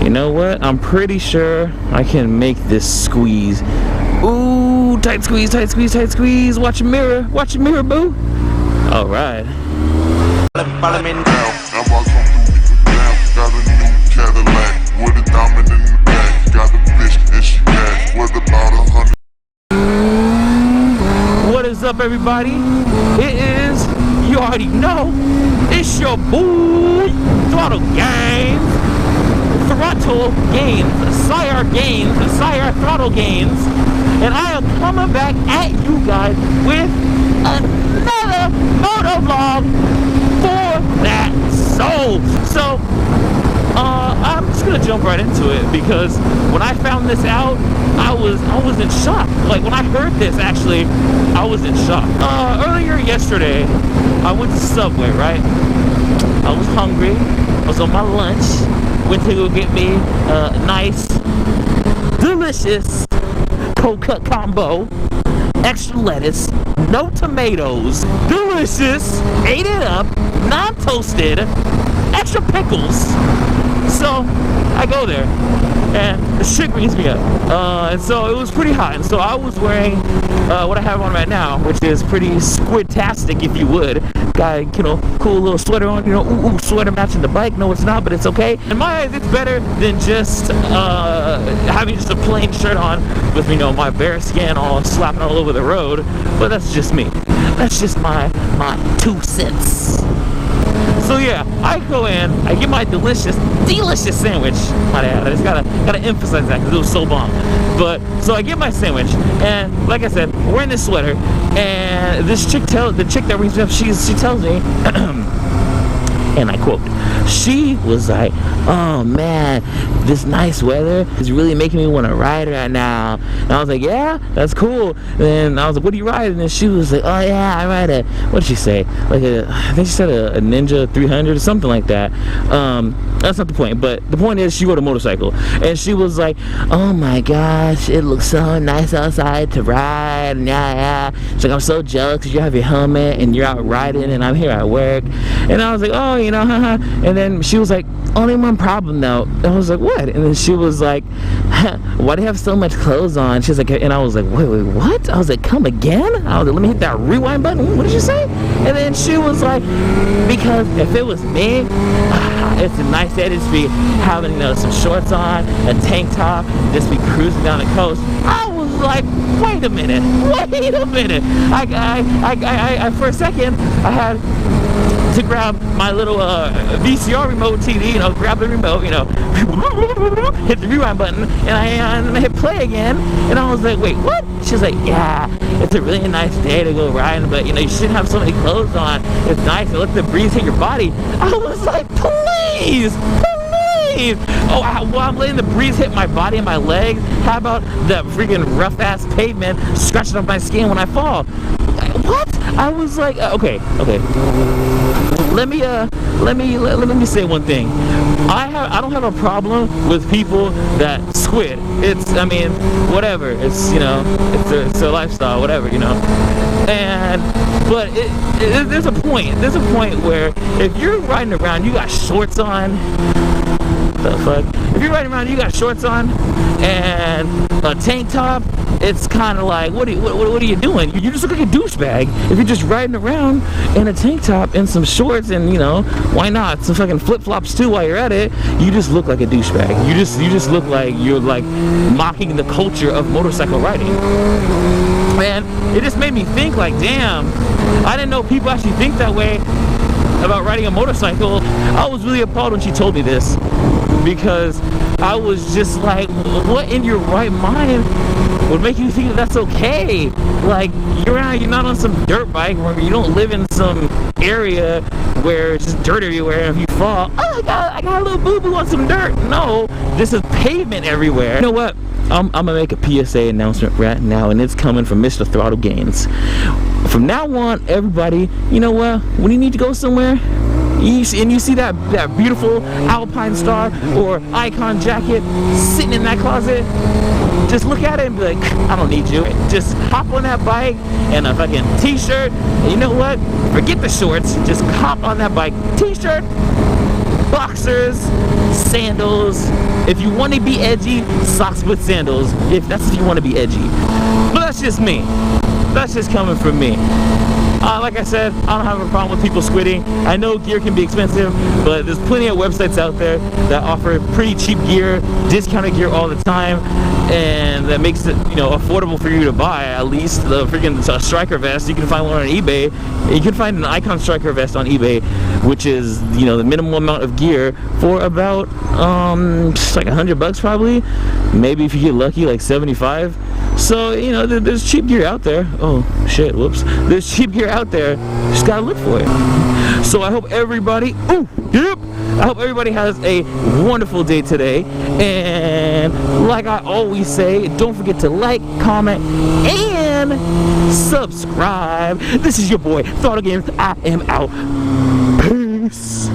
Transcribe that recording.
You know what? I'm pretty sure I can make this squeeze. Ooh, tight squeeze, tight squeeze, tight squeeze. Watch your mirror, boo. All right. What is up, everybody? It is, you already know, it's your boy, Throttle-Gainz. Throttle-Gainz, Sire Throttle-Gainz, and I am coming back at you guys with another motovlog for that soul. So, I'm just gonna jump right into it because when I found this out, I was in shock. Like when I heard this, actually, I was in shock. Earlier yesterday, I went to Subway, right? I was hungry. I was on my lunch. Went to go get me a nice, delicious cold cut combo, extra lettuce, no tomatoes, delicious, ate it up, non-toasted, extra pickles. So I go there and the shit brings me up, and so it was pretty hot, and so I was wearing what I have on right now, which is pretty squid-tastic, if you would. Got, you know, cool little sweater on, you know, ooh, sweater matching the bike. No, it's not, but it's okay. In my eyes, it's better than just having just a plain shirt on with, you know, my bare skin all slapping all over the road. But that's just me. That's just my 2 cents. So yeah, I go in, I get my delicious sandwich. My bad, I just gotta emphasize that because it was so bomb. But so I get my sandwich, and like I said, wearing this sweater, and this chick the chick that brings me up, she tells me, and I quote, she was like, "Oh man, this nice weather is really making me want to ride right now." And I was like, "Yeah, that's cool." And I was like, "What are you riding?" And she was like, "Oh yeah, I ride a," what did she say? Like I think she said a Ninja 300 or something like that. That's not the point, but the point is she rode a motorcycle, and she was like, "Oh my gosh, it looks so nice outside to ride." And yeah. She's like, "I'm so jealous because you have your helmet and you're out riding, and I'm here at work." And I was like, "Oh, you know, haha." And then she was like, "Only one problem though." And I was like, "What?" And then she was like, "Why do you have so much clothes on?" She's like, and I was like, wait, what? I was like, "Come again?" I was like, "Let me hit that rewind button. What did you say?" And then she was like, "Because if it was me, it's a nice day to just be having, you know, some shorts on, a tank top, just be cruising down the coast." I was like, wait a minute. I for a second, I had to grab my little VCR remote TV, you know, grab the remote, you know, hit the rewind button, and I hit play again, and I was like, wait, what? She's like, "Yeah, it's a really nice day to go riding, but you know, you shouldn't have so many clothes on. It's nice to let the breeze hit your body." I was like, please. Oh, while I'm letting the breeze hit my body and my legs, how about the freaking rough-ass pavement scratching up my skin when I fall? What? I was like, okay. Let me say one thing. I don't have a problem with people that squid. It's, I mean, whatever. It's, you know, it's their lifestyle, whatever, you know. But there's a point where if you're riding around, you got shorts on. The fuck? If you're riding around, you got shorts on and a tank top, it's kind of like, what are you doing? You just look like a douchebag if you're just riding around in a tank top and some shorts, and you know, why not some fucking flip-flops too while you're at it? You just look like a douchebag. You just look like you're like mocking the culture of motorcycle riding. Man, it just made me think, like, damn, I didn't know people actually think that way about riding a motorcycle. I was really appalled when she told me this, because I was just like, what in your right mind would make you think that that's okay? Like, you're not on some dirt bike where you don't live in some area where it's just dirt everywhere, and if you fall, oh, I got a little boo-boo on some dirt. No, this is pavement everywhere. You know what? I'm gonna make a PSA announcement right now, and it's coming from Mr. Throttle-Gainz. From now on, everybody, you know what? When you need to go somewhere, you see that beautiful Alpine Star or Icon jacket sitting in that closet, just look at it and be like, I don't need you. Just hop on that bike and a fucking t-shirt, and you know what? Forget the shorts, just hop on that bike, t-shirt, boxers, sandals. If you want to be edgy, socks with sandals. If you want to be edgy. But that's just me. That's just coming from me. Like I said, I don't have a problem with people squidding. I know gear can be expensive, but there's plenty of websites out there that offer pretty cheap gear, discounted gear all the time, and that makes it, you know, affordable for you to buy. At least the freaking striker vest, you can find one on eBay. You can find an Icon striker vest on eBay, which is, you know, the minimum amount of gear for about just like $100 probably. Maybe if you get lucky, like 75. So, you know, there's cheap gear out there. Oh shit, whoops. There's cheap gear out there. Just gotta look for it. So I hope everybody, I hope everybody has a wonderful day today. And like I always say, don't forget to like, comment, and subscribe. This is your boy, Throttle-Gainz. I am out. Peace.